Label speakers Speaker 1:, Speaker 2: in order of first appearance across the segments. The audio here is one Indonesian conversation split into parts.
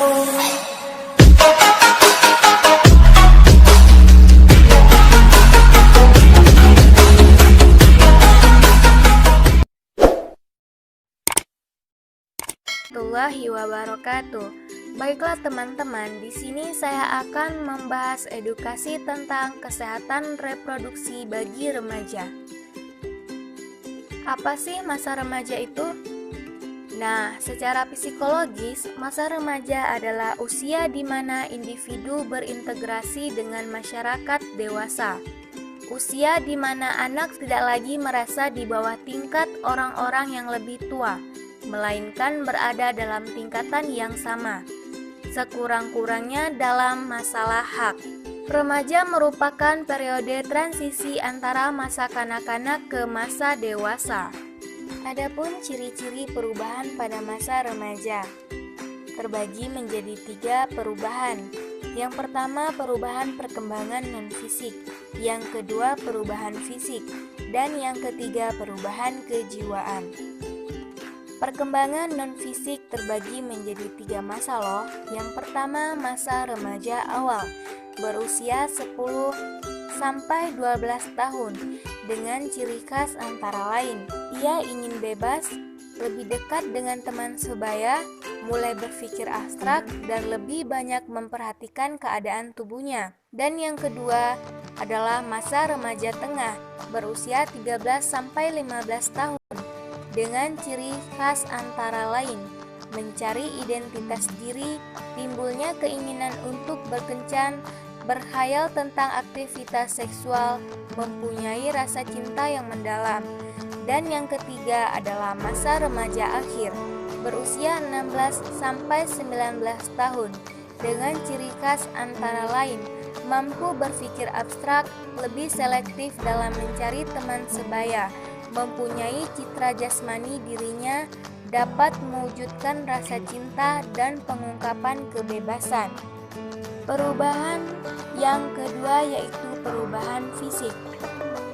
Speaker 1: Warahmatullahi wabarakatuh. Baiklah teman-teman, di sini saya akan membahas edukasi tentang kesehatan reproduksi bagi remaja. Apa sih masa remaja itu? Nah, secara psikologis, masa remaja adalah usia di mana individu berintegrasi dengan masyarakat dewasa. Usia di mana anak tidak lagi merasa di bawah tingkat orang-orang yang lebih tua, melainkan berada dalam tingkatan yang sama, sekurang-kurangnya dalam masalah hak. Remaja merupakan periode transisi antara masa kanak-kanak ke masa dewasa. Adapun ciri-ciri perubahan pada masa remaja terbagi menjadi 3 perubahan. Yang pertama, perubahan perkembangan non-fisik. Yang kedua, perubahan fisik. Dan yang ketiga, perubahan kejiwaan. Perkembangan non-fisik terbagi menjadi 3 masa loh. Yang pertama, masa remaja awal, berusia 10 sampai 12 tahun, dengan ciri khas antara lain, ia ingin bebas, lebih dekat dengan teman sebaya, mulai berpikir abstrak, dan lebih banyak memperhatikan keadaan tubuhnya. Dan yang kedua adalah masa remaja tengah, berusia 13 sampai 15 tahun, dengan ciri khas antara lain, mencari identitas diri, timbulnya keinginan untuk berkencan, berkhayal tentang aktivitas seksual, mempunyai rasa cinta yang mendalam. Dan yang ketiga adalah masa remaja akhir, berusia 16 sampai 19 tahun, dengan ciri khas antara lain, mampu berpikir abstrak, lebih selektif dalam mencari teman sebaya, mempunyai citra jasmani dirinya, dapat mewujudkan rasa cinta dan pengungkapan kebebasan. Perubahan yang kedua yaitu perubahan fisik.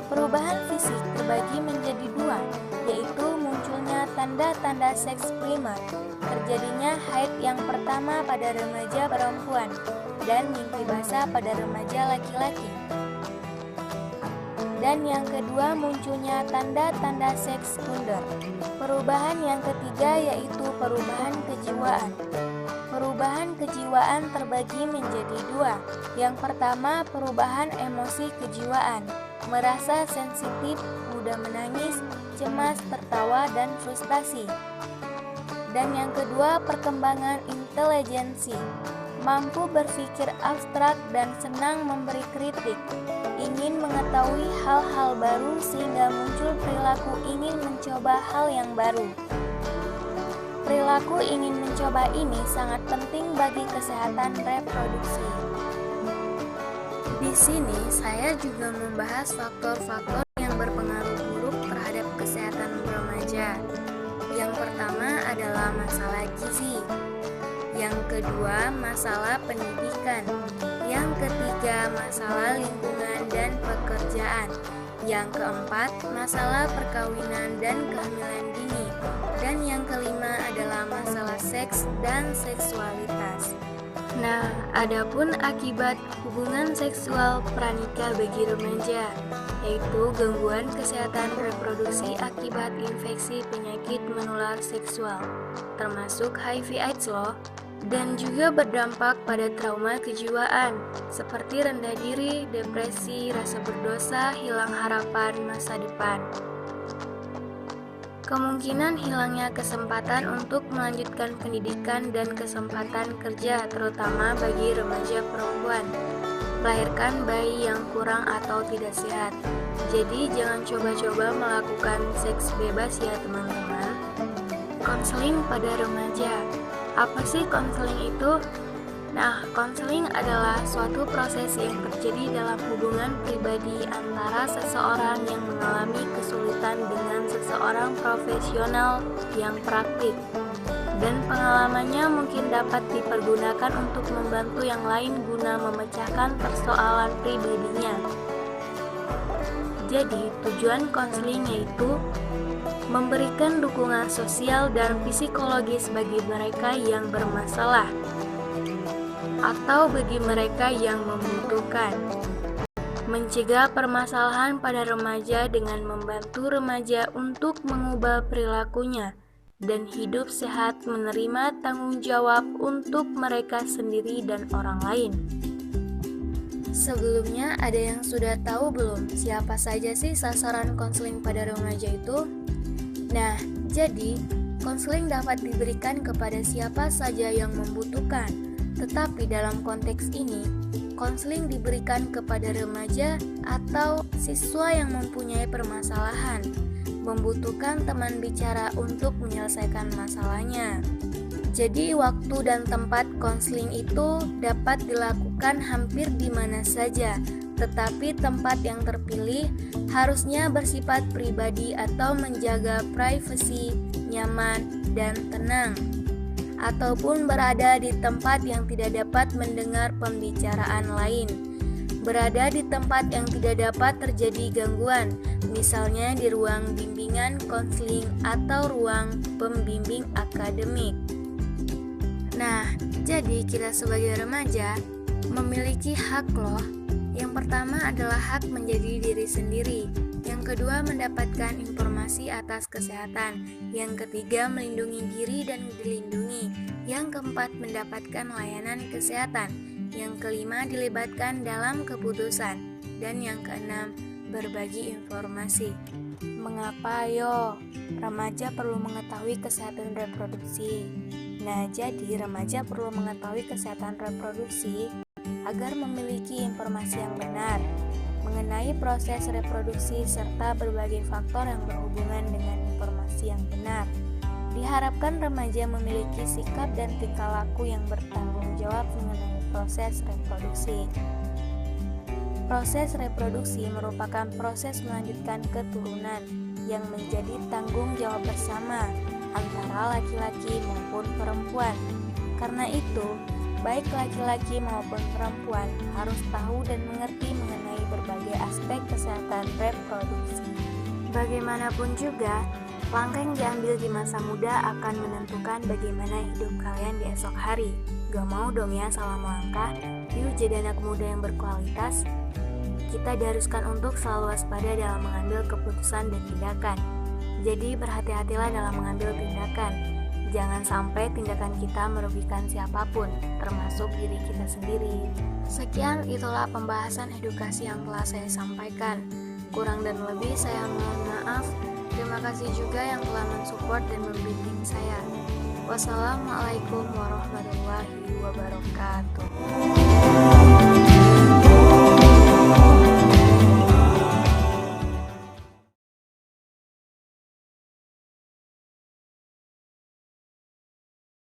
Speaker 1: Perubahan fisik terbagi menjadi 2, yaitu munculnya tanda-tanda seks primer, terjadinya haid yang pertama pada remaja perempuan, dan mimpi basah pada remaja laki-laki. Dan yang kedua, munculnya tanda-tanda seks sekunder. Perubahan yang ketiga yaitu perubahan kejiwaan. Perubahan kejiwaan terbagi menjadi 2. Yang pertama, perubahan emosi kejiwaan, merasa sensitif, mudah menangis, cemas, tertawa, dan frustasi. Dan yang kedua, perkembangan intelijensi, mampu berpikir abstrak dan senang memberi kritik, ingin mengetahui hal-hal baru sehingga muncul perilaku ingin mencoba hal yang baru. Perilaku ingin mencoba ini sangat penting bagi kesehatan reproduksi. Di sini saya juga membahas faktor-faktor yang berpengaruh buruk terhadap kesehatan remaja. Yang pertama adalah masalah gizi. Yang kedua, masalah pendidikan. Yang ketiga, masalah lingkungan dan pekerjaan. Yang keempat, masalah perkawinan dan kehamilan dini. Dan yang kelima adalah masalah seks dan seksualitas. Nah, adapun akibat hubungan seksual pranikah bagi remaja, yaitu gangguan kesehatan reproduksi akibat infeksi penyakit menular seksual, termasuk HIV/AIDS loh, dan juga berdampak pada trauma kejiwaan, seperti rendah diri, depresi, rasa berdosa, hilang harapan masa depan. Kemungkinan hilangnya kesempatan untuk melanjutkan pendidikan dan kesempatan kerja, terutama bagi remaja perempuan. Melahirkan bayi yang kurang atau tidak sehat. Jadi jangan coba-coba melakukan seks bebas ya teman-teman. Konseling pada remaja. Apa sih konseling itu? Nah, konseling adalah suatu proses yang terjadi dalam hubungan pribadi antara seseorang yang mengalami kesulitan dengan seseorang profesional yang praktik, dan pengalamannya mungkin dapat dipergunakan untuk membantu yang lain guna memecahkan persoalan pribadinya. Jadi, tujuan konseling yaitu memberikan dukungan sosial dan psikologis bagi mereka yang bermasalah, atau bagi mereka yang membutuhkan. Mencegah permasalahan pada remaja dengan membantu remaja untuk mengubah perilakunya dan hidup sehat, menerima tanggung jawab untuk mereka sendiri dan orang lain. Sebelumnya, ada yang sudah tahu belum siapa saja sih sasaran konseling pada remaja itu? Nah, jadi konseling dapat diberikan kepada siapa saja yang membutuhkan. Tetapi dalam konteks ini, konseling diberikan kepada remaja atau siswa yang mempunyai permasalahan, membutuhkan teman bicara untuk menyelesaikan masalahnya. Jadi waktu dan tempat konseling itu dapat dilakukan hampir di mana saja, tetapi tempat yang terpilih harusnya bersifat pribadi atau menjaga privasi, nyaman, dan tenang, ataupun berada di tempat yang tidak dapat mendengar pembicaraan lain. Berada di tempat yang tidak dapat terjadi gangguan, misalnya di ruang bimbingan konseling atau ruang pembimbing akademik. Nah, jadi kita sebagai remaja memiliki hak loh. Yang pertama adalah hak menjadi diri sendiri. Yang kedua, mendapatkan informasi atas kesehatan. Yang ketiga, melindungi diri dan dilindungi. Yang keempat, mendapatkan layanan kesehatan. Yang kelima, dilibatkan dalam keputusan. Dan yang keenam, berbagi informasi. Mengapa remaja perlu mengetahui kesehatan reproduksi? Nah, jadi remaja perlu mengetahui kesehatan reproduksi agar memiliki informasi yang benar mengenai proses reproduksi serta berbagai faktor yang berhubungan dengan informasi yang benar. Diharapkan remaja memiliki sikap dan tingkah laku yang bertanggung jawab mengenai proses reproduksi. Proses reproduksi merupakan proses melanjutkan keturunan yang menjadi tanggung jawab bersama antara laki-laki maupun perempuan. Karena itu, baik laki-laki maupun perempuan harus tahu dan mengerti mengenai berbagai aspek kesehatan reproduksi. Bagaimanapun juga, langkah yang diambil di masa muda akan menentukan bagaimana hidup kalian di esok hari. Gak mau dong ya salah melangkah. Yuk jadi anak muda yang berkualitas. Kita diharuskan untuk selalu waspada dalam mengambil keputusan dan tindakan. Jadi berhati-hatilah dalam mengambil tindakan. Jangan sampai tindakan kita merugikan siapapun, termasuk diri kita sendiri. Sekian itulah pembahasan edukasi yang telah saya sampaikan. Kurang dan lebih saya mohon maaf. Terima kasih juga yang telah mensupport dan membimbing saya. Wassalamualaikum warahmatullahi wabarakatuh.